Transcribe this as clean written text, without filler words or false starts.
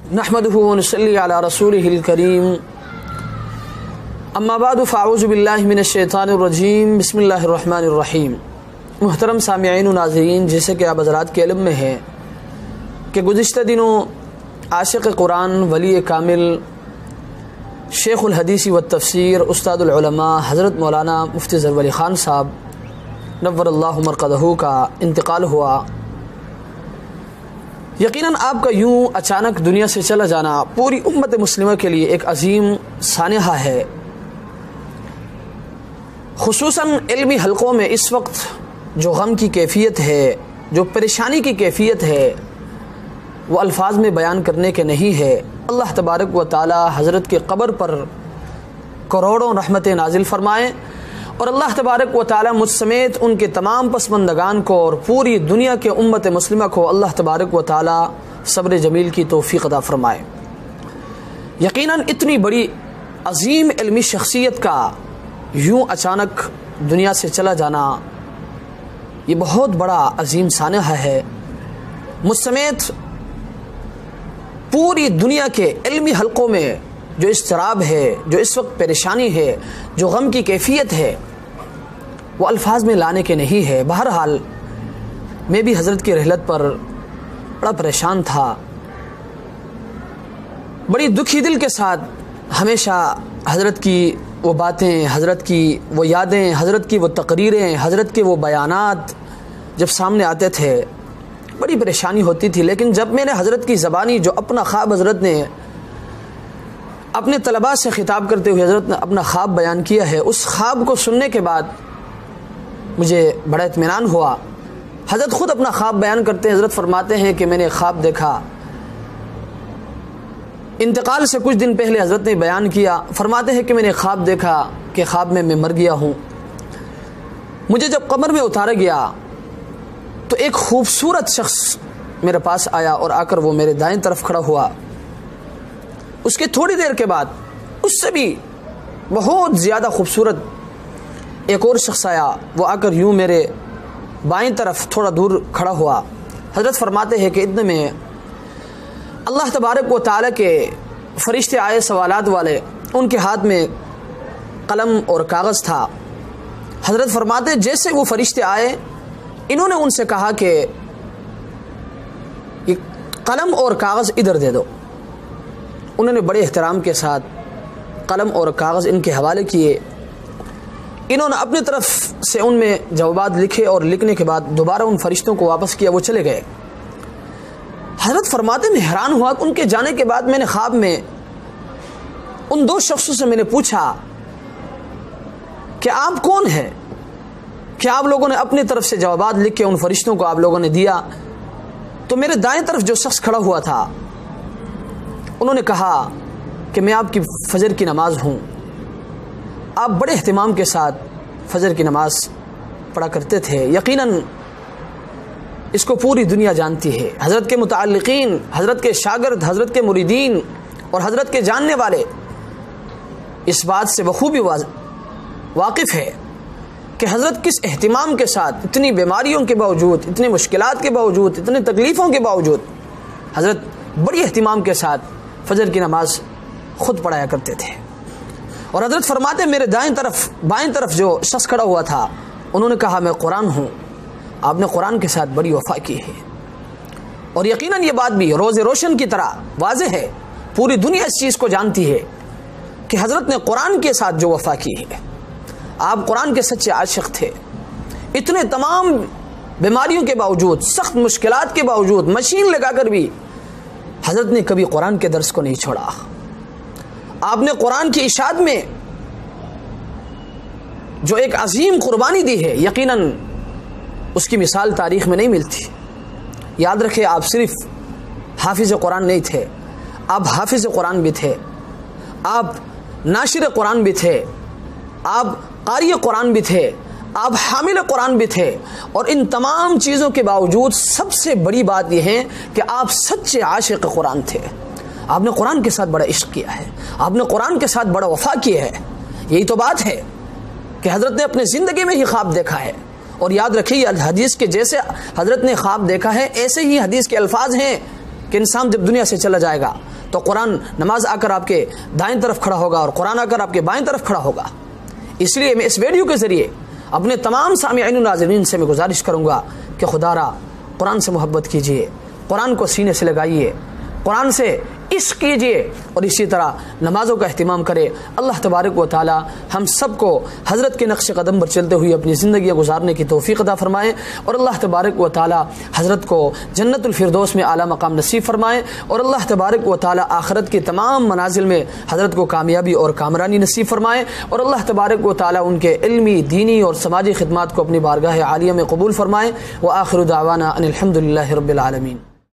नहमदुहु व नसल्ली अला रसूलिहिल करीम अम्मा बाद फ़अऊज़ु बिल्लाहि मिनश शैतानिर रजीम बिस्मिल्लाहिर रहमानिर रहीम। मुहतरम सामिईन व नाज़रीन, जैसे कि आप हज़रात के इल्म में है कि गुज़िश्ता दिनों आशिक़ कुरान वली कामिल शेखुल हदीस व तफ़सीर उस्तादुल उलमा हज़रत मौलाना मुफ्ती ज़फ़र अली ख़ान साहब नव्वरल्लाहु मरक़दहू का इंतकाल हुआ। यकीनन आपका यूं अचानक दुनिया से चला जाना पूरी उम्मत मुस्लिमा के लिए एक अजीम सानिहा है। खुसूसन इल्मी हलक़ों में इस वक्त जो गम की कैफियत है, जो परेशानी की कैफियत है, वो अल्फाज में बयान करने के नहीं है। अल्लाह तबारक व ताला हज़रत के क़ब्र पर करोड़ों रहमतें नाजिल फ़रमाएँ और अल्लाह तबारक व ताला मुझ समेत उनके तमाम पसमंदगान को और पूरी दुनिया के उम्मत मुस्लिमा को अल्लाह तबारक व ताला सब्र जमील की तौफ़ीक़ अता फ़रमाए। यकीनन इतनी बड़ी अजीम इल्मी शख्सियत का यूं अचानक दुनिया से चला जाना ये बहुत बड़ा अजीम सानिहा है। मुझ समेत पूरी दुनिया के इल्मी हलक़ों में जो इज़्तिराब है, जो इस वक्त परेशानी है, जो गम की कैफियत है, वो अल्फाज में लाने के नहीं है। बहरहाल मैं भी हज़रत की रहलत पर बड़ा परेशान था। बड़ी दुखी दिल के साथ हमेशा हज़रत की वो बातें, हज़रत की वो यादें, हज़रत की वो तकरीरें, हज़रत के वो बयानात जब सामने आते थे बड़ी परेशानी होती थी। लेकिन जब मैंने हज़रत की ज़बानी जो अपना ख्वाब हज़रत ने अपने तलबा से ख़िताब करते हुए हज़रत ने अपना ख्वाब बयान किया है, उस ख्वाब को सुनने के बाद मुझे बड़ा इत्मीनान हुआ। हज़रत ख़ुद अपना ख्वाब बयान करते हैं। हज़रत फरमाते हैं कि मैंने ख्वाब देखा। इंतकाल से कुछ दिन पहले हज़रत ने बयान किया, फरमाते हैं कि मैंने ख्वाब देखा कि ख्वाब में मैं मर गया हूँ। मुझे जब कब्र में उतारा गया तो एक खूबसूरत शख्स मेरे पास आया और आकर वो मेरे दाएं तरफ खड़ा हुआ। उसके थोड़ी देर के बाद उससे भी बहुत ज़्यादा खूबसूरत एक और शख्स आया। वो आकर यूं मेरे बाएं तरफ थोड़ा दूर खड़ा हुआ। हज़रत फरमाते हैं कि इतने में अल्लाह तबारक व ताला के फ़रिश्ते आए सवालात वाले, उनके हाथ में कलम और कागज़ था। हज़रत फरमाते जैसे वो फ़रिश्ते आए, इन्होंने उनसे कहा कि ये कलम और कागज़ इधर दे दो। उन्होंने बड़े एहतराम के साथ कलम और कागज़ इनके हवाले किए। इन्होंने अपनी तरफ से उनमें जवाबात लिखे और लिखने के बाद दोबारा उन फरिश्तों को वापस किया, वो चले गए। हज़रत फरमाते मैं हैरान हुआ। उनके जाने के बाद मैंने ख्वाब में उन दो शख्सों से मैंने पूछा कि आप कौन हैं? क्या आप लोगों ने अपनी तरफ से जवाबात लिख के उन फरिश्तों को आप लोगों ने दिया? तो मेरे दाएं तरफ जो शख्स खड़ा हुआ था उन्होंने कहा कि मैं आपकी फ़जर की नमाज़ हूँ। आप बड़े एहतिमाम के साथ फ़जर की नमाज़ पढ़ा करते थे। यकीनन इसको पूरी दुनिया जानती है। हज़रत के मुताल्लिक़ीन, हज़रत के शागिर्द, हज़रत के मुरीदीन और हज़रत के जानने वाले इस बात से बखूबी वाकिफ़ है कि हज़रत किस एहतिमाम के साथ इतनी बीमारियों के बावजूद, इतनी मुश्किलात के बावजूद, इतनी तकलीफ़ों के बावजूद हज़रत बड़ी एहतिमाम के साथ फ़जर की नमाज़ ख़ुद पढ़ाया करते थे। और हज़रत फरमाते मेरे बाएं तरफ जो शख्स खड़ा हुआ था उन्होंने कहा मैं कुरान हूँ। आपने कुरान के साथ बड़ी वफ़ा की है। और यकीनन ये बात भी रोज़े रोशन की तरह वाज़ेह है, पूरी दुनिया इस चीज़ को जानती है कि हज़रत ने कुरान के साथ जो वफ़ा की है। आप कुरान के सच्चे आशिक़ थे। इतने तमाम बीमारियों के बावजूद, सख्त मुश्किलात के बावजूद, मशीन लगाकर भी हज़रत ने कभी कुरान के दर्स को नहीं छोड़ा। आपने कुरान की इशाअत में जो एक अजीम कुर्बानी दी है, यकीनन उसकी मिसाल तारीख़ में नहीं मिलती। याद रखें, आप सिर्फ़ हाफिज़ कुरान नहीं थे, आप हाफिज़ कुरान भी थे, आप नाशिर कुरान भी थे, आप कारी कुरान भी थे, आप हामिल कुरान भी थे। और इन तमाम चीज़ों के बावजूद सबसे बड़ी बात यह है कि आप सच्चे आशिक़ कुरान थे। आपने कुरान के साथ बड़ा इश्क़ किया है, आपने कुरान के साथ बड़ा वफ़ा किया है। यही तो बात है कि हज़रत ने अपने ज़िंदगी में ही ख्वाब देखा है। और याद रखिए, हदीस के जैसे हज़रत ने ख्वाब देखा है, ऐसे ही हदीस के अल्फाज हैं कि इंसान जब दुनिया से चला जाएगा تو قرآن نماز آ کر آپ کے دائیں طرف کھڑا ہوگا اور قرآن آ کر آپ کے بائیں طرف کھڑا ہوگا۔ اس لیے میں اس ویڈیو کے ذریعے اپنے تمام سامعین و ناظرین سے میں گزارش کروں گا کہ خدا را قرآن سے محبت کیجئے، قرآن کو سینے سے لگائیے، قرآن سے عشق کیجئے اور اسی طرح نمازوں کا اہتمام کرے۔ اللہ تبارک و تعالی ہم سب کو حضرت کے نقش قدم پر چلتے ہوئے اپنی زندگیاں گزارنے کی توفیق عطا فرمائے، اور اللہ تبارک و تعالی حضرت کو جنت الفردوس میں اعلیٰ مقام نصیب فرمائے، اور اللہ تبارک و تعالی آخرت کی تمام منازل میں حضرت کو کامیابی اور کامرانی نصیب فرمائے، اور اللہ تبارک و تعالی ان کے علمی، دینی اور سماجی خدمات کو اپنی بارگاہ عالیہ میں قبول فرمائے۔ وآخر دعوانا ان الحمد للہ رب العالمین۔